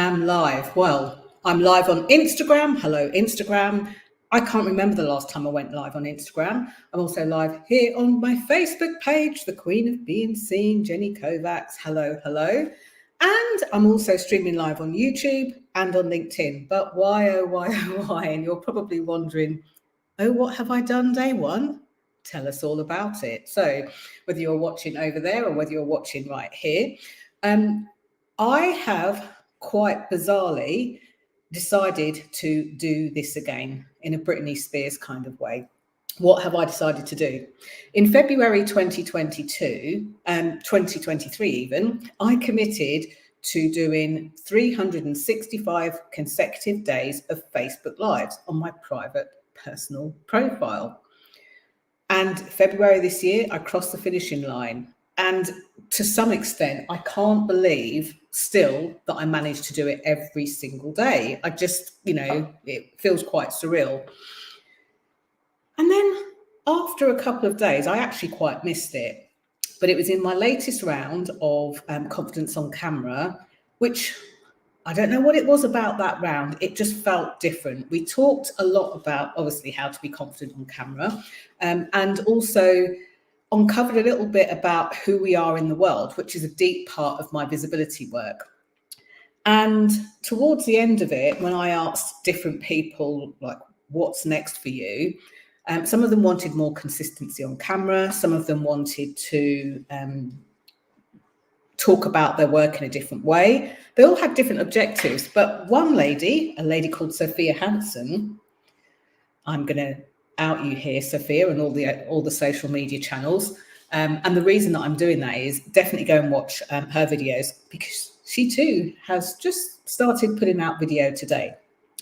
am live. Well, I'm live on Instagram. Hello, Instagram. I can't remember the last time I went live on Instagram. I'm also live here on my Facebook page, the Queen of Being Seen, Jenny Kovacs. Hello, hello. And I'm also streaming live on YouTube and on LinkedIn. But why, oh, why, oh, why? And you're probably wondering, oh, what have I done day one? Tell us all about it. So whether you're watching over there or whether you're watching right here, I have quite bizarrely decided to do this again in a Britney Spears kind of way. What have I decided to do? In February 2022, 2023 even, I committed to doing 365 consecutive days of Facebook Lives on my private personal profile. And February this year, I crossed the finishing line. And to some extent, I can't believe still that I managed to do it every single day. I just, it feels quite surreal. And then after a couple of days, I actually quite missed it. But it was in my latest round of Confidence on Camera, which I don't know what it was about that round. It just felt different. We talked a lot about, obviously, how to be confident on camera, and also uncovered a little bit about who we are in the world, which is a deep part of my visibility work. And towards the end of it, when I asked different people, like, what's next for you? Some of them wanted more consistency on camera. Some of them wanted to talk about their work in a different way. They all had different objectives, but one lady, a lady called Sophia Hansen, I'm going to out you here, Sophia, and all the social media channels. And the reason that I'm doing that is definitely go and watch her videos, because she too has just started putting out video today.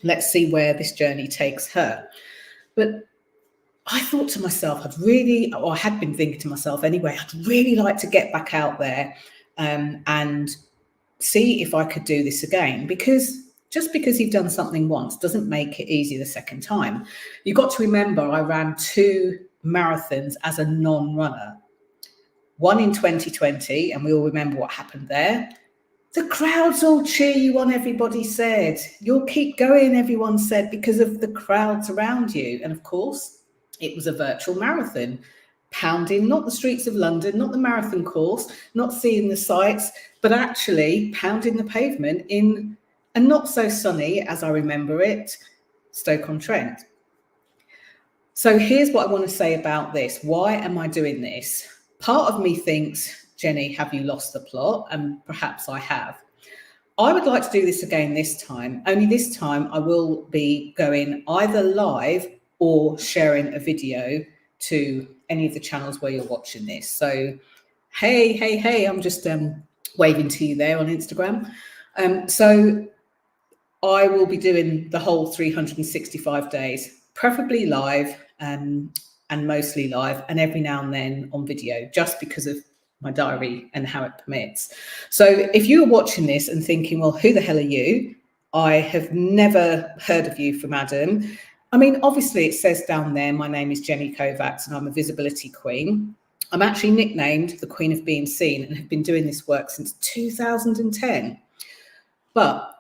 Let's see where this journey takes her. But I thought to myself, I had been thinking to myself anyway, I'd really like to get back out there and see if I could do this again, because just because you've done something once doesn't make it easy the second time. You've got to remember, I ran 2 marathons as a non-runner. One in 2020, and we all remember what happened there. The crowds all cheer you on, everybody said. You'll keep going, everyone said, because of the crowds around you. And of course, it was a virtual marathon. Pounding, not the streets of London, not the marathon course, not seeing the sights, but actually pounding the pavement in a not so sunny, as I remember it, Stoke-on-Trent. So here's what I want to say about this. Why am I doing this? Part of me thinks, Jenny, have you lost the plot? And perhaps I have. I would like to do this again this time, only this time I will be going either live or sharing a video to any of the channels where you're watching this. So, hey, I'm just waving to you there on Instagram. So I will be doing the whole 365 days, preferably live and mostly live, and every now and then on video, just because of my diary and how it permits. So if you're watching this and thinking, well, who the hell are you? I have never heard of you from Adam. I mean, obviously it says down there, my name is Jenny Kovacs and I'm a visibility queen. I'm actually nicknamed the Queen of Being Seen and have been doing this work since 2010. But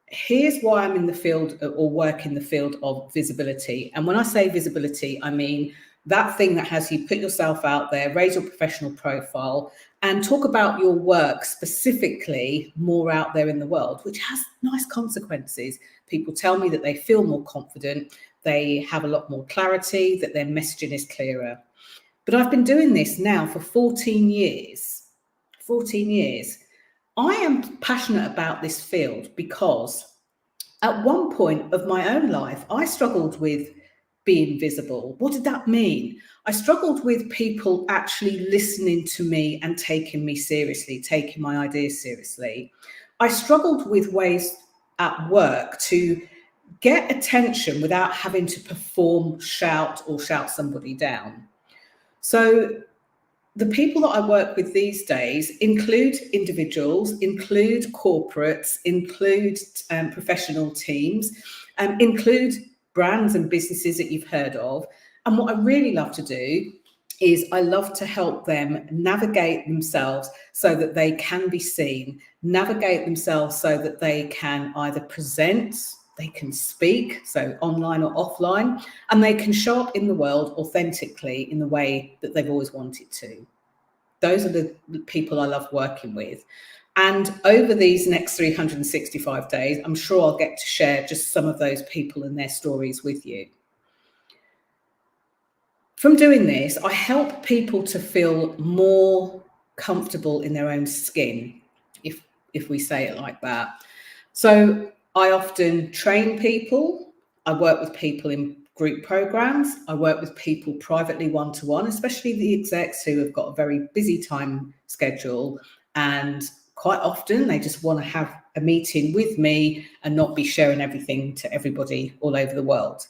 here's why I'm in the field or work in the field of visibility. And when I say visibility, I mean that thing that has you put yourself out there, raise your professional profile, and talk about your work specifically more out there in the world, which has nice consequences. People tell me that they feel more confident, they have a lot more clarity, that their messaging is clearer. But I've been doing this now for 14 years. 14 years. I am passionate about this field because at one point of my own life, I struggled with being visible. What did that mean? I struggled with people actually listening to me and taking me seriously, taking my ideas seriously. I struggled with ways at work to get attention without having to perform, shout somebody down. So the people that I work with these days include individuals, include corporates, include professional teams, include brands and businesses that you've heard of. And what I really love to do is I love to help them navigate themselves so that they can be seen, navigate themselves so that they can either present, they can speak, so online or offline, and they can show up in the world authentically in the way that they've always wanted to. Those are the people I love working with. And over these next 365 days, I'm sure I'll get to share just some of those people and their stories with you. From doing this, I help people to feel more comfortable in their own skin, if we say it like that. So I often train people. I work with people in group programs. I work with people privately one-to-one, especially the execs who have got a very busy time schedule, and quite often they just want to have a meeting with me and not be sharing everything to everybody all over the world.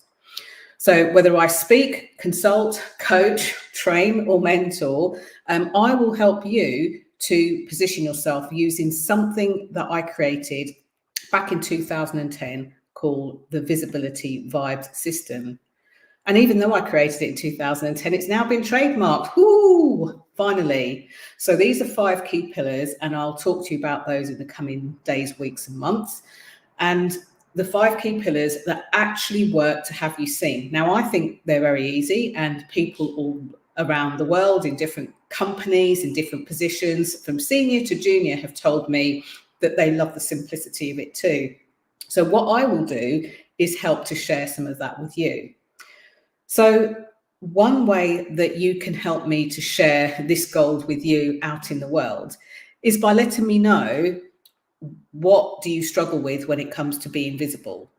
So whether I speak, consult, coach, train, or mentor, I will help you to position yourself using something that I created back in 2010 called the Visibility Vibes System. And even though I created it in 2010, it's now been trademarked. Woo! Finally. So these are 5 key pillars, and I'll talk to you about those in the coming days, weeks, and months. And the 5 key pillars that actually work to have you seen. Now, I think they're very easy, and people all around the world in different companies, in different positions, from senior to junior, have told me that they love the simplicity of it too. So what I will do is help to share some of that with you. So one way that you can help me to share this gold with you out in the world is by letting me know, what do you struggle with when it comes to being visible?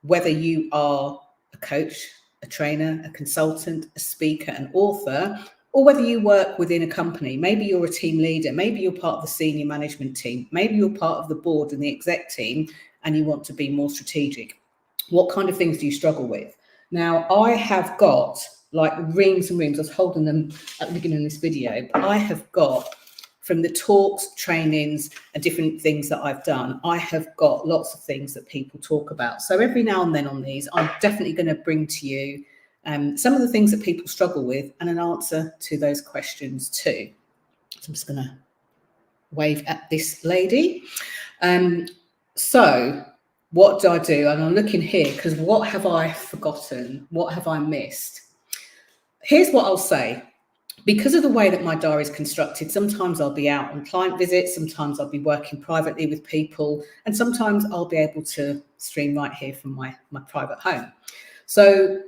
Whether you are a coach, a trainer, a consultant, a speaker, an author, or whether you work within a company. Maybe you're a team leader, maybe you're part of the senior management team, maybe you're part of the board and the exec team, and you want to be more strategic. What kind of things do you struggle with? Now, I have got like reams and reams. I was holding them at the beginning of this video, but I have got, from the talks, trainings, and different things that I've done, I have got lots of things that people talk about. So every now and then on these, I'm definitely going to bring to you some of the things that people struggle with and an answer to those questions too. So I'm just going to wave at this lady. So what do I do? And I'm looking here because what have I forgotten? What have I missed? Here's what I'll say. Because of the way that my diary is constructed, sometimes I'll be out on client visits, sometimes I'll be working privately with people, and sometimes I'll be able to stream right here from my private home. So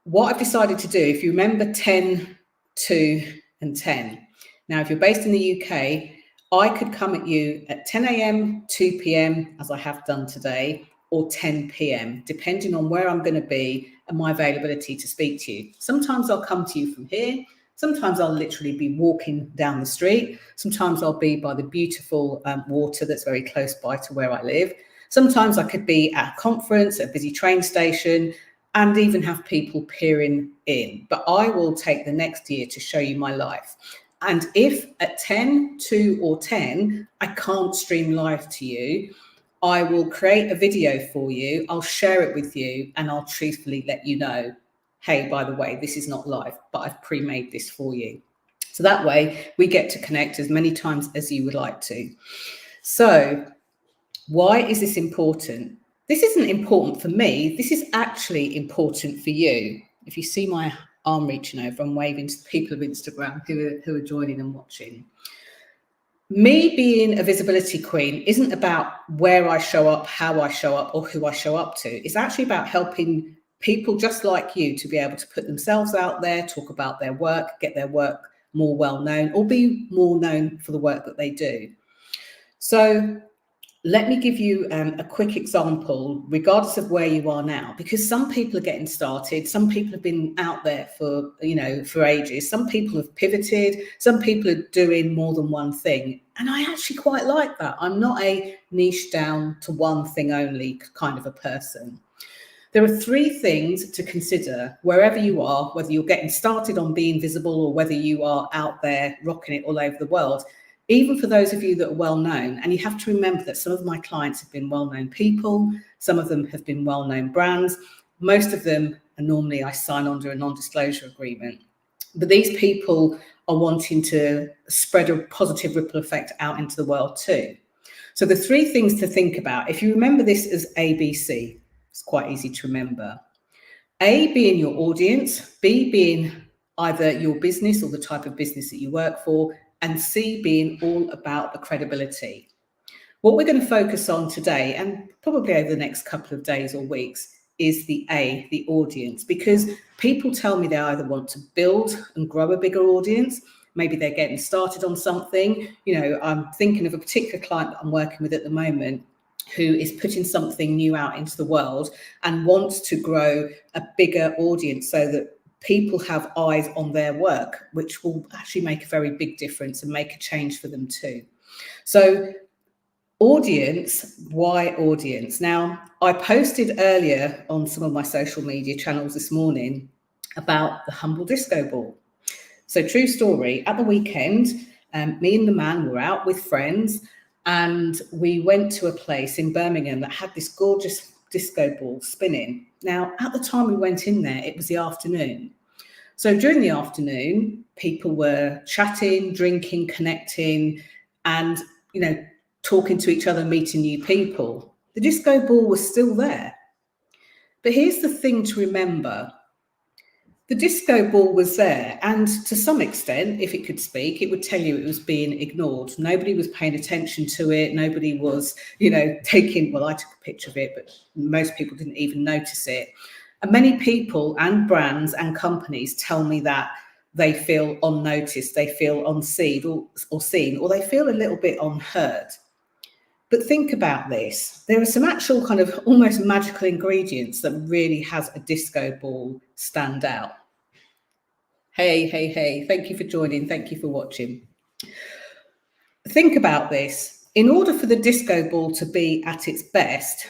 what I've decided to do, if you remember 10, 2, and 10. Now, if you're based in the UK, I could come at you at 10 a.m, 2 p.m, as I have done today, or 10 p.m, depending on where I'm going to be and my availability to speak to you. Sometimes I'll come to you from here. Sometimes I'll literally be walking down the street. Sometimes I'll be by the beautiful water that's very close by to where I live. Sometimes I could be at a conference, a busy train station, and even have people peering in. But I will take the next year to show you my life. And if at 10, 2, or 10, I can't stream live to you, I will create a video for you. I'll share it with you, and I'll truthfully let you know, hey, by the way, this is not live, but I've pre-made this for you. So that way we get to connect as many times as you would like to. So why is this important? This isn't important for me. This is actually important for you. If you see my arm reaching over, I'm waving to the people of Instagram who are joining and watching. Me being a visibility queen isn't about where I show up, how I show up, or who I show up to. It's actually about helping people just like you to be able to put themselves out there, talk about their work, get their work more well known, or be more known for the work that they do. So let me give you a quick example, regardless of where you are now, because some people are getting started. Some people have been out there for ages. Some people have pivoted. Some people are doing more than one thing. And I actually quite like that. I'm not a niche down to one thing only kind of a person. There are 3 things to consider wherever you are, whether you're getting started on being visible or whether you are out there rocking it all over the world. Even for those of you that are well known, and you have to remember that some of my clients have been well-known people, some of them have been well-known brands, most of them are normally I sign under a non-disclosure agreement. But these people are wanting to spread a positive ripple effect out into the world too. So the three things to think about, if you remember this as ABC, it's quite easy to remember. A being your audience, B being either your business or the type of business that you work for, and C being all about the credibility. What we're going to focus on today, and probably over the next couple of days or weeks, is the A, the audience, because people tell me they either want to build and grow a bigger audience, maybe they're getting started on something. You know, I'm thinking of a particular client that I'm working with at the moment who is putting something new out into the world and wants to grow a bigger audience so that people have eyes on their work, which will actually make a very big difference and make a change for them too. So audience, why audience? Now, I posted earlier on some of my social media channels this morning about the Humble Disco Ball. So true story, at the weekend, me and the man were out with friends and we went to a place in Birmingham that had this gorgeous disco ball spinning. Now, at the time we went in there, it was the afternoon. So during the afternoon, people were chatting, drinking, connecting, and, you know, talking to each other, meeting new people. The disco ball was still there. But here's the thing to remember. The disco ball was there, and to some extent, if it could speak, it would tell you it was being ignored. Nobody was paying attention to it. Nobody was, you know, taking, well, I took a picture of it, but most people didn't even notice it. And many people and brands and companies tell me that they feel unnoticed, they feel unseen or seen, or they feel a little bit unheard. But think about this. There are some actual kind of almost magical ingredients that really has a disco ball stand out. Hey, thank you for joining. Thank you for watching. Think about this. In order for the disco ball to be at its best,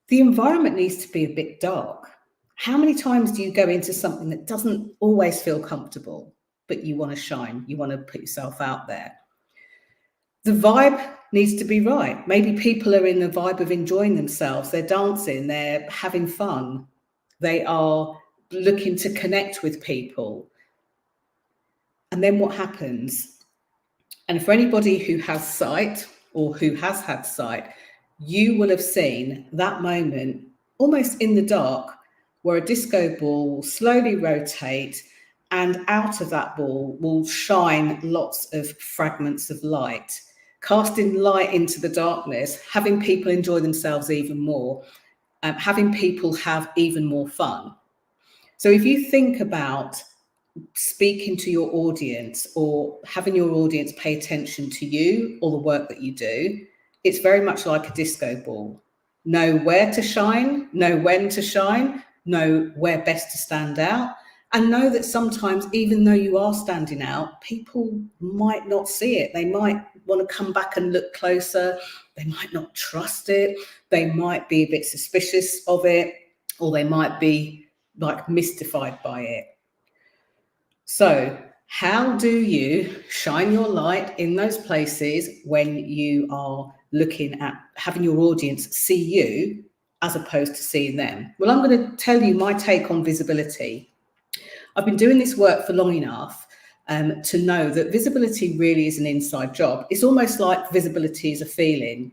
the environment needs to be a bit dark. How many times do you go into something that doesn't always feel comfortable, but you want to shine, you want to put yourself out there? The vibe needs to be right. Maybe people are in the vibe of enjoying themselves. They're dancing, they're having fun. They are looking to connect with people. And then what happens? And for anybody who has sight or who has had sight, you will have seen that moment almost in the dark where a disco ball will slowly rotate, and out of that ball will shine lots of fragments of light, casting light into the darkness, having people enjoy themselves even more, having people have even more fun. So if you think about speaking to your audience or having your audience pay attention to you or the work that you do, it's very much like a disco ball. Know where to shine, know when to shine, know where best to stand out, and know that sometimes, even though you are standing out, people might not see it. They might want to come back and look closer. They might not trust it. They might be a bit suspicious of it, or they might be like mystified by it. So how do you shine your light in those places when you are looking at having your audience see you as opposed to seeing them? Well, I'm going to tell you my take on visibility. I've been doing this work for long enough to know that visibility really is an inside job. It's almost like visibility is a feeling.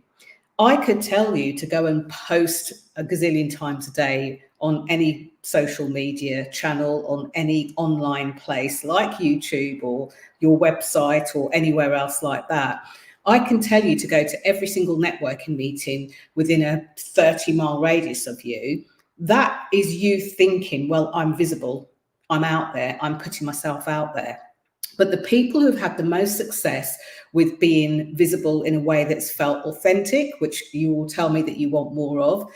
I could tell you to go and post a gazillion times a day on any social media channel, on any online place like YouTube or your website or anywhere else like that. I can tell you to go to every single networking meeting within a 30-mile radius of you. That is you thinking, well, I'm visible, I'm out there, I'm putting myself out there. But the people who've had the most success with being visible in a way that's felt authentic, which you will tell me that you want more of,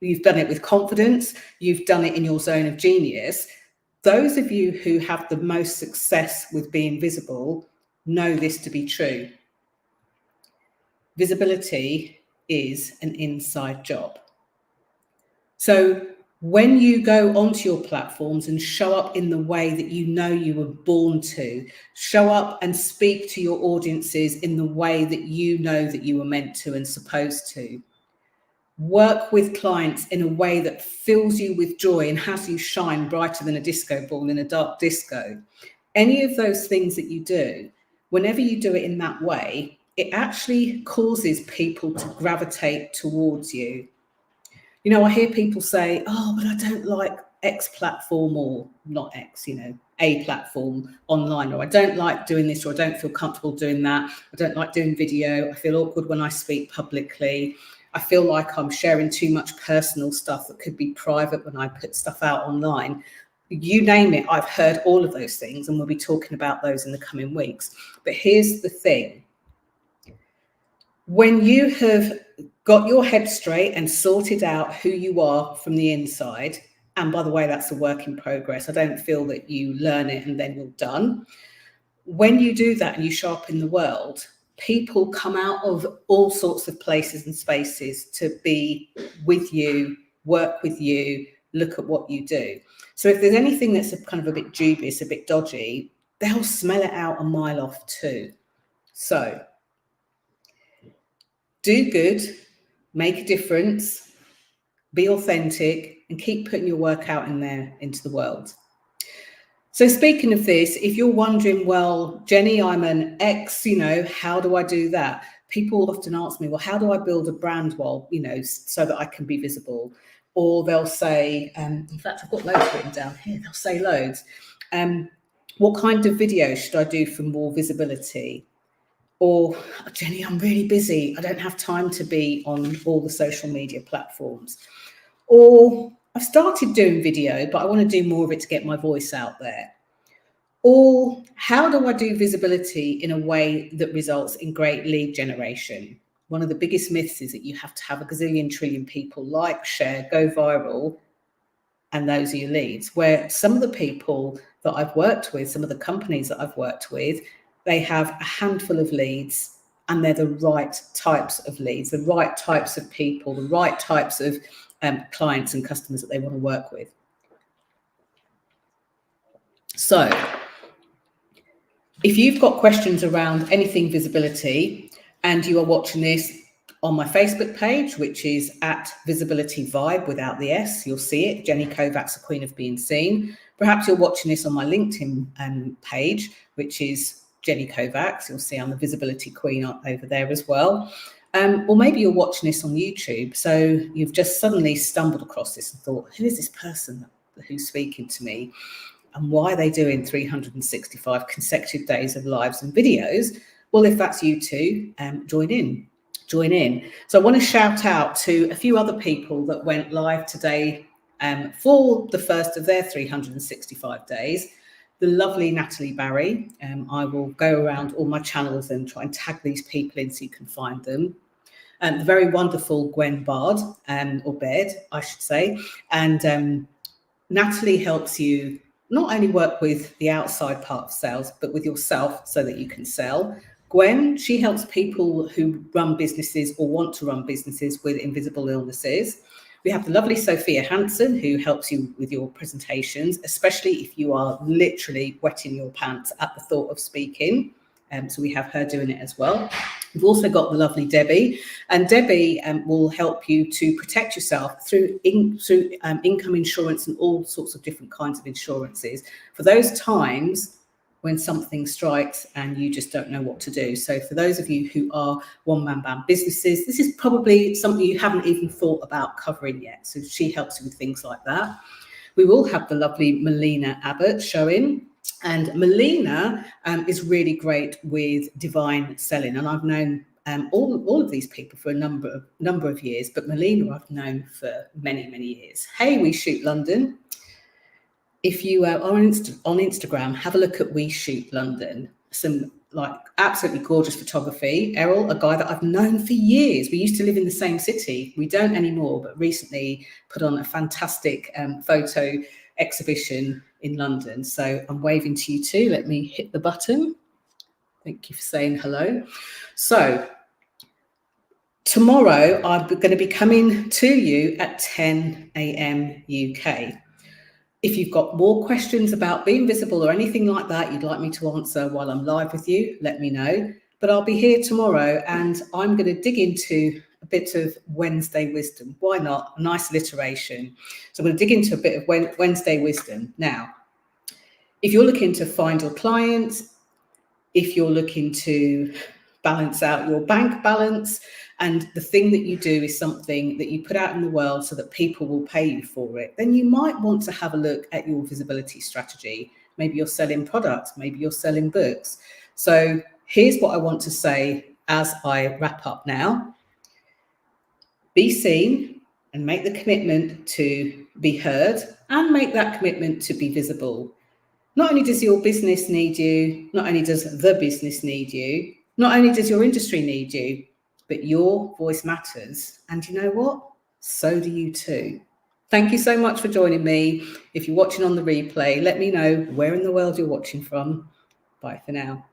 you've done it with confidence, you've done it in your zone of genius. Those of you who have the most success with being visible know this to be true. Visibility is an inside job. So when you go onto your platforms and show up in the way that you know you were born to, show up and speak to your audiences in the way that you know that you were meant to and supposed to, work with clients in a way that fills you with joy and has you shine brighter than a disco ball in a dark disco. Any of those things that you do, whenever you do it in that way, it actually causes people to gravitate towards you. You know, I hear people say, oh, but I don't like X platform, or not X, you know, a platform online, or I don't like doing this, or I don't feel comfortable doing that. I don't like doing video. I feel awkward when I speak publicly. I feel like I'm sharing too much personal stuff that could be private when I put stuff out online. You name it, I've heard all of those things, and we'll be talking about those in the coming weeks. But here's the thing. When you have got your head straight and sorted out who you are from the inside, and by the way, that's a work in progress. I don't feel that you learn it and then you're done. When you do that and you show up in the world, people come out of all sorts of places and spaces to be with you, work with you, look at what you do. So if there's anything that's kind of a bit dubious, a bit dodgy, they'll smell it out a mile off too. So do good, make a difference, be authentic, and keep putting your work out in there into the world. So speaking of this, if you're wondering, well, Jenny, I'm an ex, you know, how do I do that? People often ask me, well, how do I build a brand, well, you know, so that I can be visible? Or they'll say, in fact, I've got loads written down here. They'll say loads. What kind of video should I do for more visibility? Or, oh, Jenny, I'm really busy. I don't have time to be on all the social media platforms. Or I've started doing video, but I want to do more of it to get my voice out there. Or how do I do visibility in a way that results in great lead generation? One of the biggest myths is that you have to have a gazillion trillion people like, share, go viral, and those are your leads. Where some of the people that I've worked with, some of the companies that I've worked with, they have a handful of leads, and they're the right types of leads, the right types of people, the right types of clients and customers that they want to work with. So if you've got questions around anything visibility and you are watching this on my Facebook page, which is at Visibility Vibe without the S, you'll see it, Jenny Kovacs, the Queen of Being Seen. Perhaps you're watching this on my LinkedIn page, which is Jenny Kovacs. You'll see I'm the Visibility Queen over there as well. Or maybe you're watching this on YouTube, so you've just suddenly stumbled across this and thought, who is this person who's speaking to me? And why are they doing 365 consecutive days of lives and videos? Well, if that's you too, join in. So I want to shout out to a few other people that went live today for the first of their 365 days. The lovely Natalie Barry. I will go around all my channels and try and tag these people in so you can find them. The very wonderful Gwen Bard, or Baird, I should say. And Natalie helps you not only work with the outside part of sales, but with yourself so that you can sell. Gwen, she helps people who run businesses or want to run businesses with invisible illnesses. We have the lovely Sophia Hansen, who helps you with your presentations, especially if you are literally wetting your pants at the thought of speaking. So we have her doing it as well. We've also got the lovely Debbie, and Debbie will help you to protect yourself through income insurance and all sorts of different kinds of insurances for those times when something strikes and you just don't know what to do. So for those of you who are one-man band businesses, this is probably something you haven't even thought about covering yet. So she helps you with things like that. We will have the lovely Melina Abbott showing. And Melina is really great with divine selling. And I've known all of these people for a number of years, but Melina I've known for many, many years. Hey, We Shoot London. If you are on Instagram, have a look at We Shoot London. Some like absolutely gorgeous photography. Errol, a guy that I've known for years. We used to live in the same city. We don't anymore, but recently put on a fantastic photo exhibition in London. So I'm waving to you too. Let me hit the button. Thank you for saying hello. So tomorrow I'm going to be coming to you at 10 a.m. UK. If you've got more questions about being visible or anything like that you'd like me to answer while I'm live with you, let me know. But I'll be here tomorrow and I'm going to dig into a bit of Wednesday wisdom. Why not? A nice alliteration. So I'm going to dig into a bit of Wednesday wisdom. Now, if you're looking to find your clients, if you're looking to balance out your bank balance, and the thing that you do is something that you put out in the world so that people will pay you for it, then you might want to have a look at your visibility strategy. Maybe you're selling products, maybe you're selling books. So here's what I want to say as I wrap up now. Be seen and make the commitment to be heard, and make that commitment to be visible. Not only does your business need you, not only does the business need you, not only does your industry need you, but your voice matters. And you know what? So do you too. Thank you so much for joining me. If you're watching on the replay, let me know where in the world you're watching from. Bye for now.